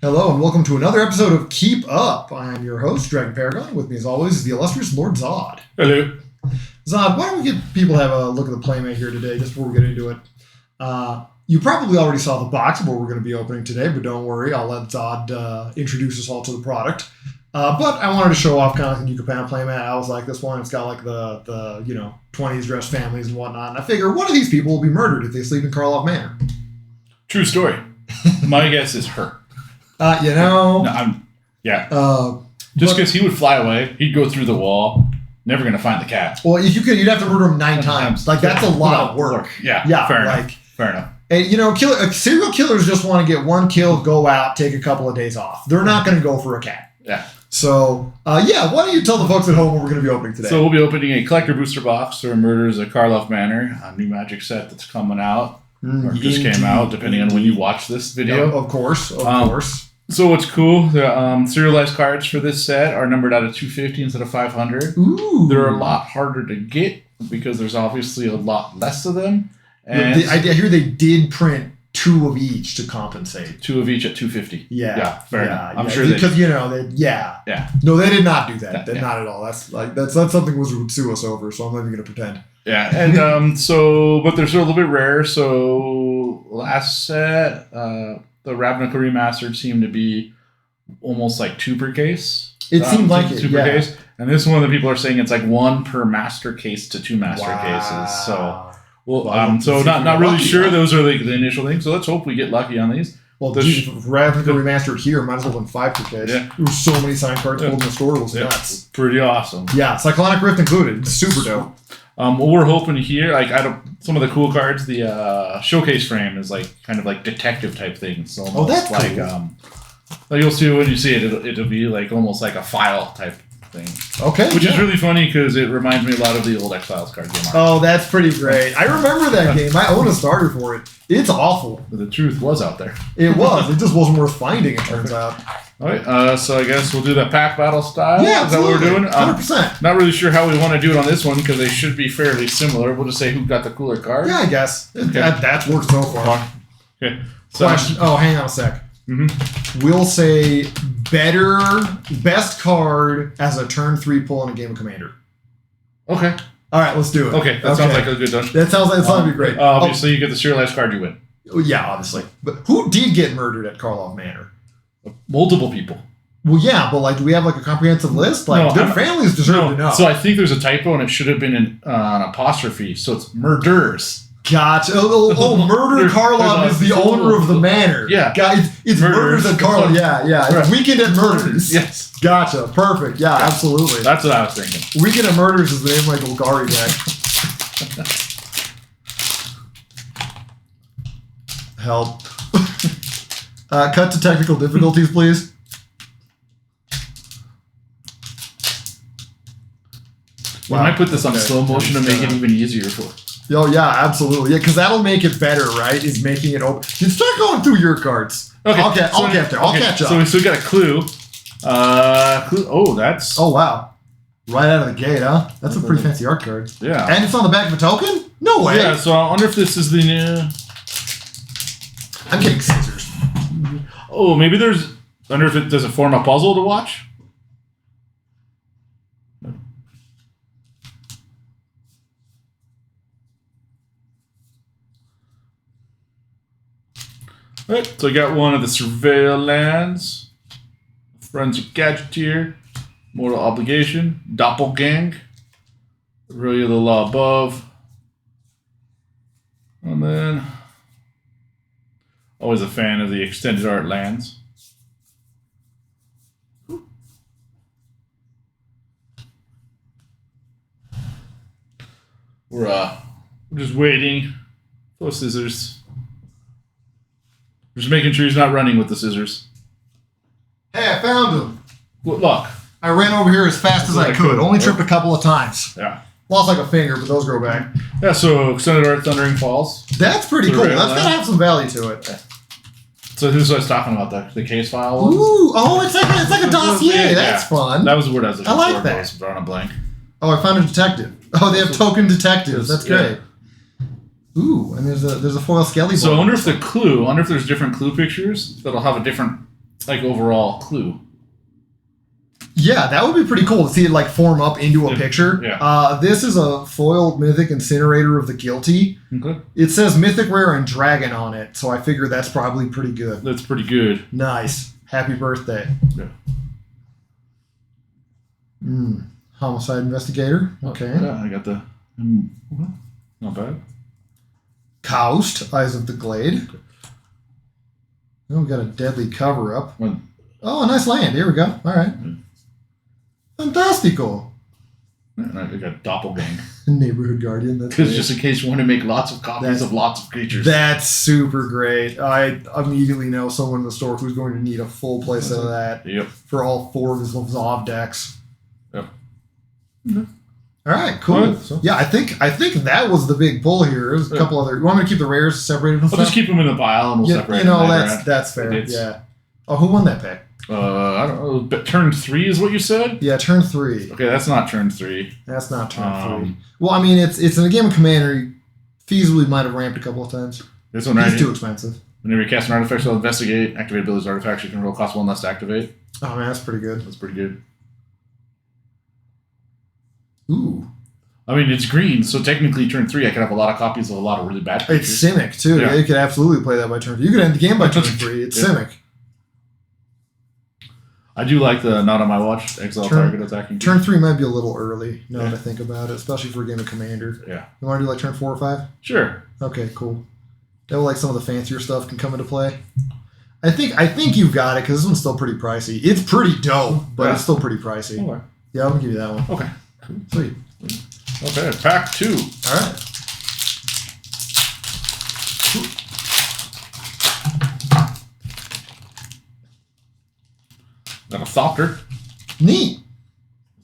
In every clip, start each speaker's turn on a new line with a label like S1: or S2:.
S1: Hello and welcome to another episode of Keep Up. I'm your host, Dragon Paragon. With me as always is the illustrious Lord Zod.
S2: Hello.
S1: Zod, why don't we get people to have a look at the Playmate here today, just before we get into it. You probably already saw the box of what we're going to be opening today, but don't worry, I'll let Zod introduce us all to the product. But I wanted to show off kind of like the Yucatan Playmate. I was like, this one, it's got like the 20s dressed families and whatnot. And I figure one of these people will be murdered if they sleep in Karlov Manor.
S2: True story. My guess is her.
S1: No,
S2: just because he would fly away, he'd go through the wall, never going to find the cat.
S1: Well, if you could, you'd have to murder him 9 times. Like, that's a lot of work.
S2: Yeah, fair enough.
S1: And, serial killers just want to get one kill, go out, take a couple of days off. They're not going to go for a cat.
S2: Yeah.
S1: So, why don't you tell the folks at home what we're going to be opening today?
S2: So we'll be opening a collector booster box for Murders at Karlov Manor, a new Magic set that's coming out, or just came out, depending on when you watch this video.
S1: Of course.
S2: So what's cool, the serialized cards for this set are numbered out of 250 instead of 500.
S1: Ooh.
S2: They're a lot harder to get because there's obviously a lot less of them. And
S1: I hear they did print 2 of each to compensate.
S2: 2 of each at 250.
S1: Yeah,
S2: fair enough. I'm sure
S1: because
S2: Yeah.
S1: No, they did not do that. Not at all. That's something Wizard would sue us over. So I'm not even going to pretend.
S2: Yeah, and but they're still a little bit rare. So last set, the Ravnica Remastered seemed to be almost like 2 per case.
S1: It seemed like
S2: 2 per case. And this one, the people are saying it's like 1 per master case to 2 master cases. So, not really sure. Those are the initial things. So let's hope we get lucky on these.
S1: Well, Ravnica Remastered here might as well have been 5 per case. Yeah. There were so many signed cards pulled in the store. It was nuts.
S2: Pretty awesome.
S1: Yeah, Cyclonic Rift included. It's super dope.
S2: What we're hoping here, some of the cool cards, the showcase frame is kind of detective type things. So
S1: that's cool.
S2: You'll see when you see it, it'll be almost like a file type thing.
S1: Okay.
S2: Which is really funny because it reminds me a lot of the old Exiles card game.
S1: Oh, that's pretty great. I remember that game. I own a starter for it. It's awful.
S2: But the truth was out there.
S1: It was. It just wasn't worth finding, it turns out.
S2: All right, so I guess we'll do the pack battle style.
S1: Yeah,
S2: is that what we're doing?
S1: 100%.
S2: Not really sure how we want to do it on this one because they should be fairly similar. We'll just say who got the cooler card.
S1: Yeah, I guess. Okay. That's worked so far.
S2: Okay. So,
S1: question. Oh, hang on a sec. Mm-hmm. We'll say best card as a turn 3 pull in a game of Commander.
S2: Okay.
S1: All right, let's do it.
S2: Okay, that sounds like a good one.
S1: That sounds like be great.
S2: Obviously, you get the serialized card, you win.
S1: Yeah, obviously. But who did get murdered at Karlov Manor?
S2: Multiple people.
S1: Well, yeah, but do we have a comprehensive list? Their families deserve to know.
S2: So I think there's a typo and it should have been an apostrophe. So it's murders.
S1: Gotcha. Murder Karlov is the owner of the manor.
S2: Yeah.
S1: It's Murders at Karlov. Yeah.
S2: Right.
S1: Weekend at Murders.
S2: Yes.
S1: Gotcha. Perfect. Yeah, absolutely.
S2: That's what I was thinking.
S1: Weekend at Murders is the name of my Golgari deck. Help. Cut to technical difficulties, please.
S2: We might put this on slow motion to make it even easier for us.
S1: Oh, yeah, absolutely. Yeah, because that'll make it better, right? Is making it open. You start going through your cards. Okay, I'll get there. I'll catch up.
S2: So we still got a clue. That's...
S1: Oh, wow. Right out of the gate, huh? That's a pretty fancy art card.
S2: Yeah.
S1: And it's on the back of a token? No way.
S2: Yeah, so I wonder if this is the new...
S1: I'm getting scissors.
S2: Oh, maybe there's... I wonder if does it form a puzzle to watch? Right, so I got one of the Surveil lands, Forensic Gadgeteer, Mortal Obligation, Doppelgang, Aurelia the Law Above, and then always a fan of the extended art lands. We're just waiting. Those scissors. Just making sure he's not running with the scissors.
S1: Hey, I found him.
S2: Good luck.
S1: I ran over here as fast as I could. Only tripped a couple of times.
S2: Yeah.
S1: Lost like a finger, but those grow back.
S2: Yeah, so Extended Art Thundering Falls.
S1: That's pretty cool. That's got to have some value to it.
S2: So who's I was talking about, the case file ones?
S1: Ooh, it's like a dossier.
S2: Yeah.
S1: That's fun.
S2: That was the word I was looking
S1: for. I like
S2: that. I was drawing a blank.
S1: Oh, I found a detective. Oh, they have token detectives. That's great. Ooh, and there's a foil Skelly.
S2: So I wonder if there's different clue pictures that'll have a different like overall clue.
S1: Yeah, that would be pretty cool to see it like form up into a picture.
S2: Yeah.
S1: This is a foiled Mythic Incinerator of the Guilty.
S2: Okay.
S1: It says Mythic Rare and Dragon on it, so I figure that's probably pretty good.
S2: That's pretty good.
S1: Nice. Happy birthday.
S2: Yeah.
S1: Homicide Investigator. Okay.
S2: Yeah, I got the... not bad.
S1: Coust, Eyes of the Glade. Oh, we got a Deadly Cover-Up. Oh, a nice land. Here we go. All right. Fantastico.
S2: And I got Doppelgang.
S1: Neighborhood Guardian. That's
S2: Because just in case you want to make lots of copies of lots of creatures.
S1: That's super great. I immediately know someone in the store who's going to need a full playset of that.
S2: Yep.
S1: For all 4 of his Zov decks.
S2: Yep.
S1: All right, cool.
S2: All right, so.
S1: Yeah, I think that was the big pull here. There's a couple other. You want me to keep the rares separated?
S2: I'll just keep them in the pile and we'll separate them.
S1: That's fair. Yeah. Oh, who won that pick?
S2: I don't know. But turn 3 is what you said?
S1: Yeah, turn 3.
S2: Okay, that's not turn 3.
S1: That's not turn 3. Well, I mean, it's in a game of Commander. You feasibly might have ramped a couple of times.
S2: This one right
S1: He's too expensive.
S2: Whenever you cast an artifact, you'll investigate. Activate abilities artifacts. You can roll cost 1 less to activate.
S1: Oh man, that's pretty good.
S2: That's pretty good.
S1: Ooh.
S2: I mean, it's green, so technically turn 3, I could have a lot of copies of a lot of really bad creatures.
S1: It's Simic, too. Yeah. You could absolutely play that by turn 3. You could end the game by turn 3. It's Simic.
S2: I do like the not on my watch, exile target attacking.
S1: Turn 3 might be a little early, now that I think about it, especially for a game of Commander.
S2: Yeah.
S1: You want to do like turn 4 or 5?
S2: Sure.
S1: Okay, cool. That way, like some of the fancier stuff can come into play. I think you've got it, because this one's still pretty pricey. It's pretty dope, but it's still pretty pricey.
S2: Okay.
S1: Yeah, I'm going to give you that one.
S2: Okay.
S1: Sweet.
S2: Okay, pack 2.
S1: All right.
S2: Got a Thopter.
S1: Neat.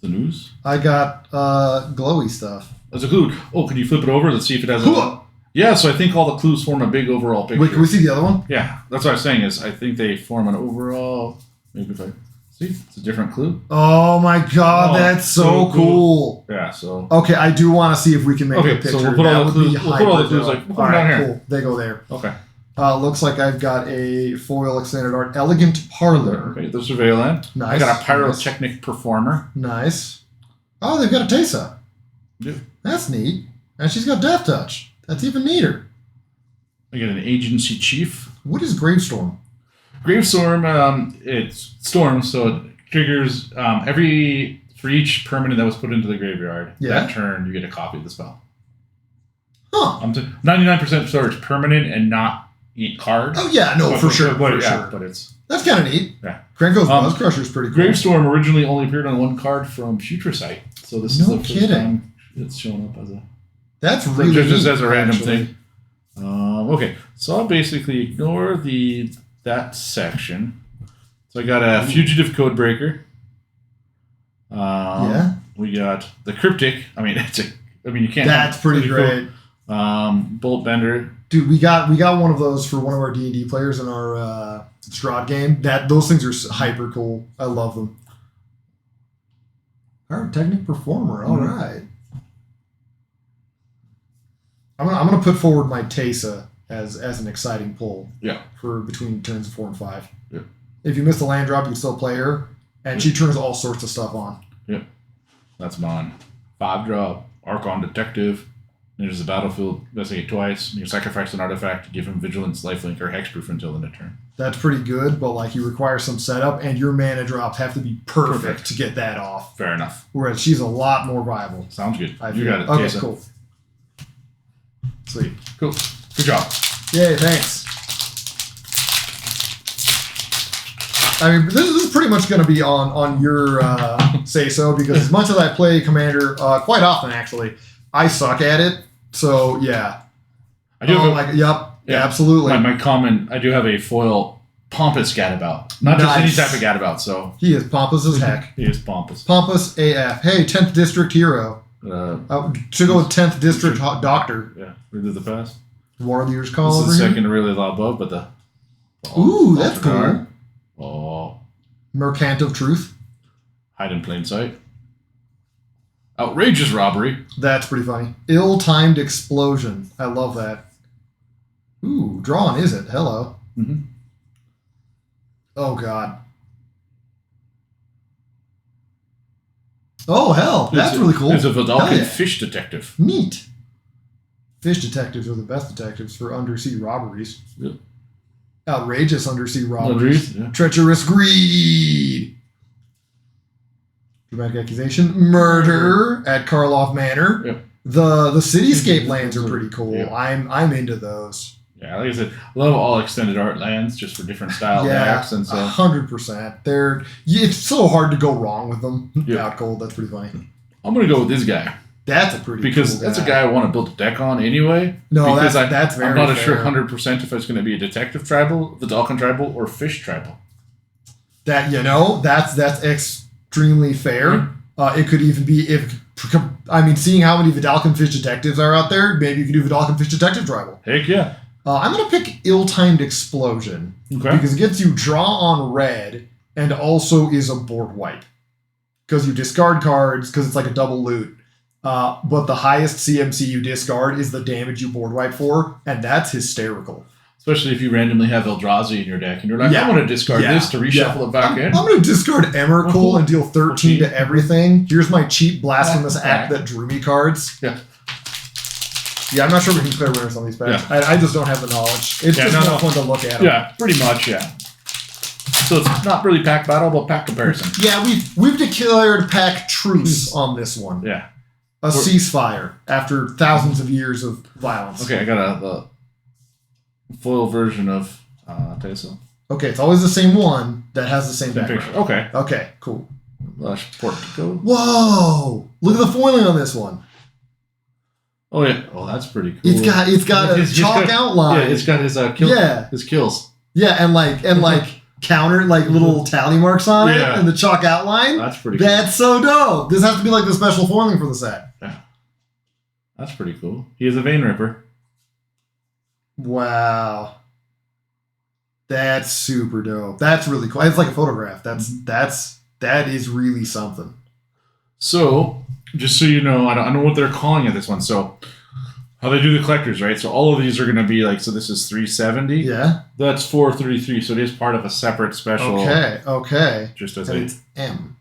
S2: The news.
S1: I got glowy stuff.
S2: That's a clue. Oh, can you flip it over? Let's see if it has a... Yeah, so I think all the clues form a big overall picture.
S1: Wait, can we see the other one?
S2: Yeah, that's what I was saying is I think they form an overall... Maybe if I... See? It's a different clue.
S1: Oh my god, that's so cool.
S2: Yeah, so...
S1: Okay, I do want to see if we can make a picture.
S2: So we'll put all the clues, like, we'll put them down here.
S1: Cool. They go there.
S2: Okay.
S1: Looks like I've got a foil extended art Elegant Parlor.
S2: Okay, the Surveillant.
S1: Nice.
S2: I got a Pyrotechnic Performer.
S1: Nice. Oh, they've got a Teysa.
S2: Yeah.
S1: That's neat. And she's got Death Touch. That's even neater.
S2: I got an Agency Chief.
S1: What is Gravestorm?
S2: Gravestorm, it's Storm, so it triggers for each permanent that was put into the graveyard. That turn, you get a copy of the spell.
S1: Huh.
S2: 99% sure it's permanent and not eat card.
S1: Oh, yeah, no, for sure.
S2: But it's...
S1: That's kind of neat.
S2: Yeah.
S1: Krenko's Buzz Crusher is pretty cool.
S2: Gravestorm originally only appeared on one card from Future Sight. So this is the first time it's shown up as a...
S1: That's really neat.
S2: Just as a random thing. Okay, so I'll basically ignore that section. So I got a Fugitive Codebreaker. We got the Cryptic. I mean, you can't.
S1: That's pretty great.
S2: Bolt Bender.
S1: Dude, we got one of those for one of our D&D players in our Strahd game. Those things are hyper cool. I love them. Pyrotechnic Performer. All right. I'm gonna put forward my Teysa as an exciting pull.
S2: Yeah. For
S1: between turns 4 and 5.
S2: Yeah.
S1: If you miss the land drop, you can still play her, and she turns all sorts of stuff on.
S2: Yeah. That's mine. 5-drop Archon Detective. Enters the battlefield, investigate twice. You sacrifice an artifact to give him Vigilance, Lifelink, or Hexproof until the end of turn.
S1: That's pretty good, but like you require some setup, and your mana drops have to be perfect to get that off.
S2: Fair enough.
S1: Whereas she's a lot more viable.
S2: Sounds good. You got it.
S1: Okay,
S2: Teysa.
S1: cool. Sweet.
S2: Cool. Good job.
S1: Yay, thanks. I mean, this is pretty much going to be on your say-so, because as much as I play Commander, quite often actually, I suck at it. So, yeah.
S2: I do
S1: yeah, absolutely.
S2: My comment, I do have a foil Pompous Gadabout. Not just any type of Gadabout, so...
S1: He is pompous as heck.
S2: He is pompous.
S1: Pompous AF. Hey, 10th District Hero. Should go with 10th District Doctor.
S2: Yeah, we did the pass.
S1: Warrior's Call.
S2: This is the second really loud above, but the...
S1: Ooh, that's cool.
S2: Oh.
S1: Mercant of Truth.
S2: Hide in plain sight. Outrageous Robbery.
S1: That's pretty funny. Ill-timed Explosion. I love that. Ooh, drawn, is it? Hello.
S2: Mm-hmm.
S1: Oh, God. Oh, hell. That's really cool.
S2: There's a Vidalcan
S1: Yeah.
S2: fish detective.
S1: Neat. Fish detectives are the best detectives for undersea robberies.
S2: Yeah.
S1: Outrageous undersea robberies.
S2: Yeah.
S1: Treacherous greed. Dramatic accusation. Murder at Karlov Manor.
S2: Yep.
S1: The cityscape lands are pretty cool.
S2: Yeah.
S1: I'm into those.
S2: Yeah, like I said, I love all extended art lands just for different style decks, and so
S1: 100%. It's so hard to go wrong with them.
S2: Yeah.
S1: Out cold. That's pretty funny.
S2: I'm gonna go with this guy.
S1: That's a pretty
S2: because
S1: cool
S2: that's a guy I want to build a deck on anyway.
S1: No,
S2: because
S1: that's very
S2: I'm not
S1: fair.
S2: sure 100% if it's going to be a detective tribal, the Dalkin tribal, or fish tribal.
S1: That's extremely fair. It could even be seeing how many Vidalcan fish detectives are out there, maybe you could do Vidalcan fish detective tribal.
S2: Heck yeah.
S1: I'm gonna pick ill-timed explosion because it gets you draw on red and also is a board wipe because you discard cards because it's like a double loot. But the highest CMC you discard is the damage you board wipe for, and that's hysterical.
S2: Especially if you randomly have Eldrazi in your deck, and you're like, I want to discard this to reshuffle it back in.
S1: I'm going to discard Emrakul and deal 13 to everything. Here's my cheap Blasphemous Act that drew me cards.
S2: Yeah.
S1: Yeah, I'm not sure we can clear winners on these packs.
S2: Yeah.
S1: I just don't have the knowledge. It's just more fun to look at them.
S2: Yeah, pretty much, yeah. So it's not really pack battle, but pack comparison.
S1: Yeah, we've declared pack truce on this one.
S2: Yeah.
S1: A ceasefire after thousands of years of violence.
S2: Okay, I got the foil version of Teso.
S1: Okay, it's always the same one that has the same background.
S2: Picture. Okay.
S1: Okay, cool.
S2: Portico.
S1: Whoa! Look at the foiling on this one.
S2: Oh yeah. Oh, that's pretty cool.
S1: It's got a chalk outline.
S2: Yeah, it's got his his kills.
S1: Yeah, and counter little tally marks on it
S2: Yeah.
S1: and the chalk outline.
S2: That's pretty cool.
S1: That's so dope. This has to be like the special foiling for the set.
S2: Yeah. That's pretty cool. He is a vein ripper.
S1: Wow. That's super dope. That's really cool. It's like a photograph. That is really something.
S2: So, just so you know, I don't know what they're calling it this one. So, how they do the collectors, right? So all of these are going to be so this is 370.
S1: Yeah.
S2: That's 433. So it is part of a separate special.
S1: Okay.
S2: Just as
S1: it's M.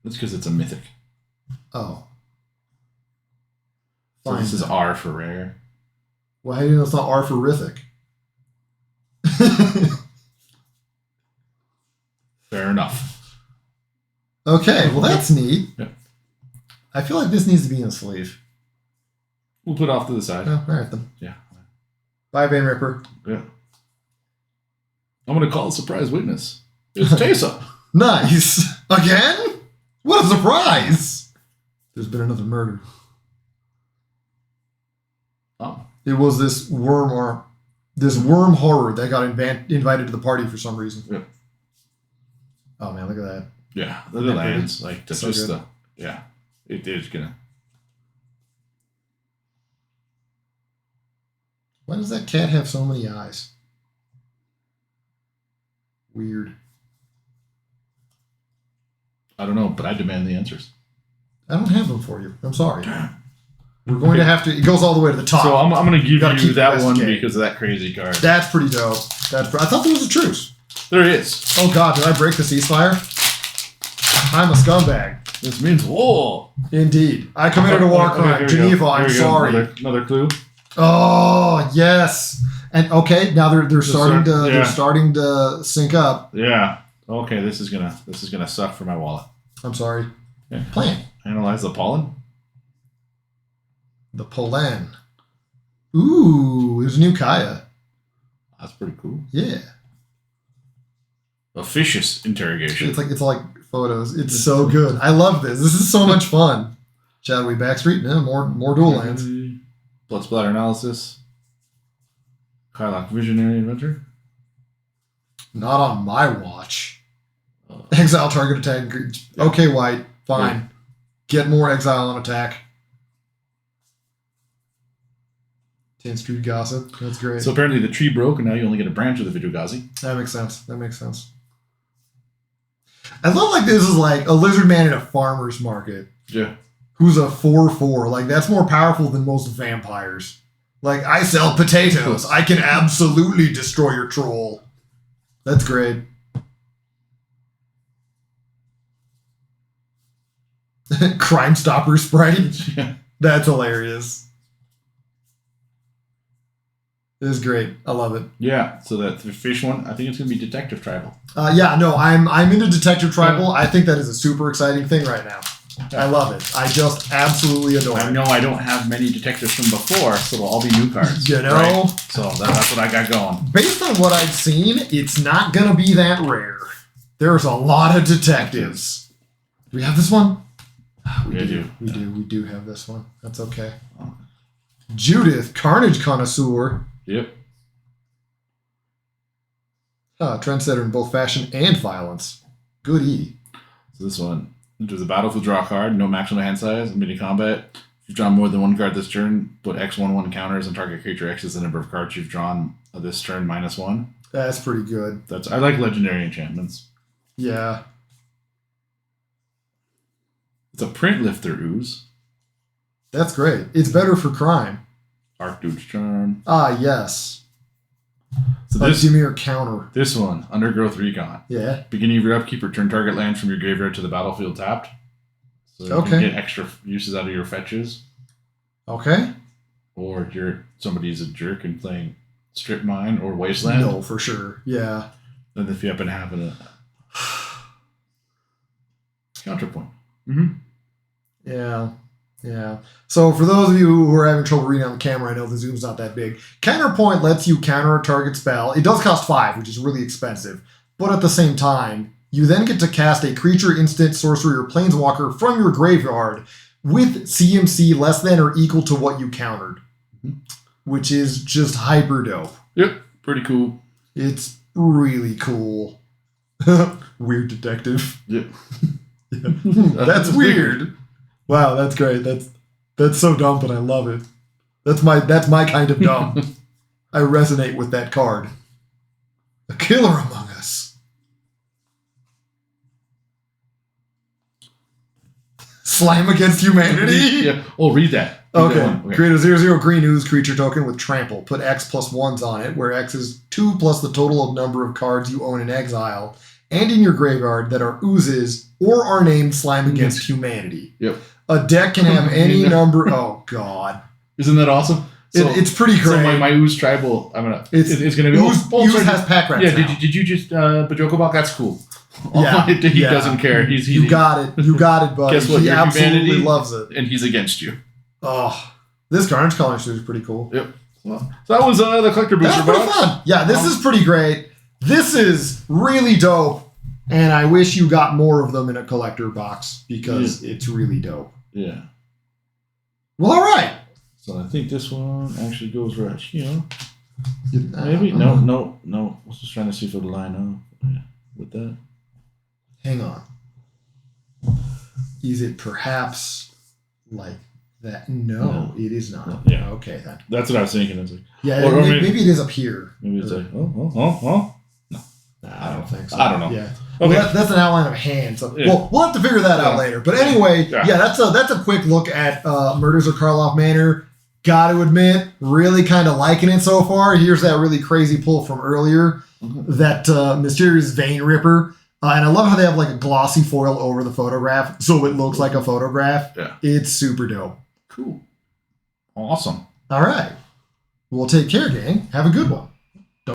S2: That's because it's a mythic.
S1: Oh.
S2: So this is R for rare.
S1: Well, how do you know it's not R for Rithik?
S2: Fair enough.
S1: Okay, well that's neat.
S2: Yeah.
S1: I feel like this needs to be in a sleeve.
S2: We'll put it off to the side.
S1: Oh, all right then.
S2: Yeah.
S1: Bye, Vein Ripper.
S2: Yeah. I'm going to call a surprise witness. It's Tesa.
S1: Nice. Again? What a surprise! There's been another murder.
S2: Oh.
S1: It was this worm horror that got invited to the party for some reason.
S2: Yeah.
S1: Oh man, look at that.
S2: Yeah, the lands. That's
S1: so
S2: just
S1: good.
S2: it is going to.
S1: Why does that cat have so many eyes? Weird.
S2: I don't know, but I demand the answers.
S1: I don't have them for you. I'm sorry. We're going to have to. It goes all the way to the top.
S2: So I'm going to give
S1: Gotta
S2: you
S1: keep
S2: that one
S1: investigating.
S2: because of that crazy card.
S1: That's pretty dope. I thought there was a truce.
S2: There is.
S1: Oh God, did I break the ceasefire? I'm a scumbag.
S2: This means war.
S1: Indeed, I committed a war crime.
S2: here we
S1: Geneva,
S2: go.
S1: I'm
S2: Here we go.
S1: sorry.
S2: Another clue.
S1: Oh yes, and okay, now they're starting to
S2: yeah.
S1: they're starting to sync up.
S2: Yeah. Okay. This is gonna suck for my wallet.
S1: I'm sorry.
S2: Yeah.
S1: Plan
S2: Analyze the pollen.
S1: the Polan. Ooh, there's a new Kaya.
S2: That's pretty cool.
S1: Yeah,
S2: Officious interrogation.
S1: it's like photos. It's so good. I love this. This is so much fun. Shadowy Backstreet. Yeah, more dual lands.
S2: Blood splatter analysis. Karlov visionary inventor.
S1: Not on my watch. Exile target attack. Okay, white. Fine.
S2: Yeah.
S1: Get more exile on attack. 10th Street Gossip. That's great.
S2: So apparently the tree broke, and now you only get a branch of the Vidugazi.
S1: That makes sense. I love this is like a lizard man in a farmer's market.
S2: Yeah.
S1: Who's a 4/4. Like that's more powerful than most vampires. Like I sell potatoes. I can absolutely destroy your troll. That's great. Crime Stopper sprite.
S2: Yeah.
S1: That's hilarious. It is great. I love it.
S2: Yeah, so that the fish one, I think it's going to be Detective Tribal.
S1: I'm into Detective Tribal. I think that is a super exciting thing right now.
S2: Yeah.
S1: I love it. I just absolutely adore
S2: I
S1: it.
S2: know I don't have many detectives from before, so they'll all be new cards.
S1: You know?
S2: Right? So that's what I got going.
S1: Based on what I've seen, it's not going to be that rare. There's a lot of detectives. Do we have this one? We do have this one. That's okay. Judith, Carnage Connoisseur.
S2: Yep.
S1: Trendsetter in both fashion and violence. Goodie.
S2: So this one, enters the battlefield, draw a card, no maximum hand size, mini combat. If you've drawn more than one card this turn, put X1/1 counters and target creature X is the number of cards you've drawn this turn -1.
S1: That's pretty good.
S2: I like legendary enchantments.
S1: Yeah.
S2: It's a print lifter ooze.
S1: That's great. It's better for crime.
S2: Archduke's Charm.
S1: Ah, yes.
S2: So
S1: Give me your counter.
S2: This one, Undergrowth Recon.
S1: Yeah.
S2: Beginning of your upkeep, return target lands from your graveyard to the battlefield tapped. So you can get extra uses out of your fetches.
S1: Okay.
S2: Or somebody's a jerk and playing Strip Mine or Wasteland.
S1: No, for sure. Yeah.
S2: Then if you happen to have a counterpoint.
S1: Mm-hmm. Yeah. Yeah. So for those of you who are having trouble reading on the camera, I know the zoom's not that big. Counterpoint lets you counter a target spell. It does cost 5, which is really expensive. But at the same time, you then get to cast a creature, instant, sorcery, or planeswalker from your graveyard with CMC less than or equal to what you countered. Which is just hyper dope.
S2: Yep. Pretty cool.
S1: It's really cool. Weird detective.
S2: Yep.
S1: Yeah. That's weird. Wow, that's great. That's so dumb, but I love it. That's my kind of dumb. I resonate with that card. A killer among us. Slime against humanity.
S2: Yeah. Oh, read that.
S1: Okay. Create a 0/0 green ooze creature token with trample. Put X plus 1s on it, where X is 2 plus the total of number of cards you own in exile and in your graveyard that are oozes or are named Slime Against Humanity.
S2: Yep.
S1: A deck can have any number. Oh, God.
S2: Isn't that awesome? So,
S1: it's pretty great.
S2: So my ooze tribal, it's going to be...
S1: Ooze has pack rats now.
S2: Did you just... Bajoko Ball? That's cool.
S1: Yeah.
S2: He doesn't care.
S1: You got it. You got it, buddy.
S2: Guess what?
S1: He
S2: Your
S1: absolutely
S2: humanity,
S1: loves it.
S2: And he's against you.
S1: Oh. This Carnage Connoisseur is pretty cool.
S2: Yep. Well, so that was the Collector Booster
S1: That was pretty
S2: box.
S1: fun. Yeah, this is pretty great. This is really dope. And I wish you got more of them in a collector box because it's really dope.
S2: Yeah.
S1: Well, all right.
S2: So I think this one actually goes right here. Maybe? No. I was just trying to see if it'll line up with that.
S1: Hang on. Is it perhaps like that? No, it is not.
S2: No, yeah.
S1: Okay, then.
S2: That's what I was thinking. It's like,
S1: maybe it is up here.
S2: Maybe it's like, No.
S1: I don't think so.
S2: I don't know.
S1: Yeah.
S2: Okay.
S1: Well, that's an outline of a hand. So we'll have to figure that out later. But anyway, that's a quick look at Murders of Karlov Manor. Got to admit, really kind of liking it so far. Here's that really crazy pull from earlier, that mysterious vein ripper. And I love how they have like a glossy foil over the photograph, so it looks like a photograph.
S2: Yeah.
S1: It's super dope.
S2: Cool. Awesome.
S1: All right. Well, take care, gang. Have a good one.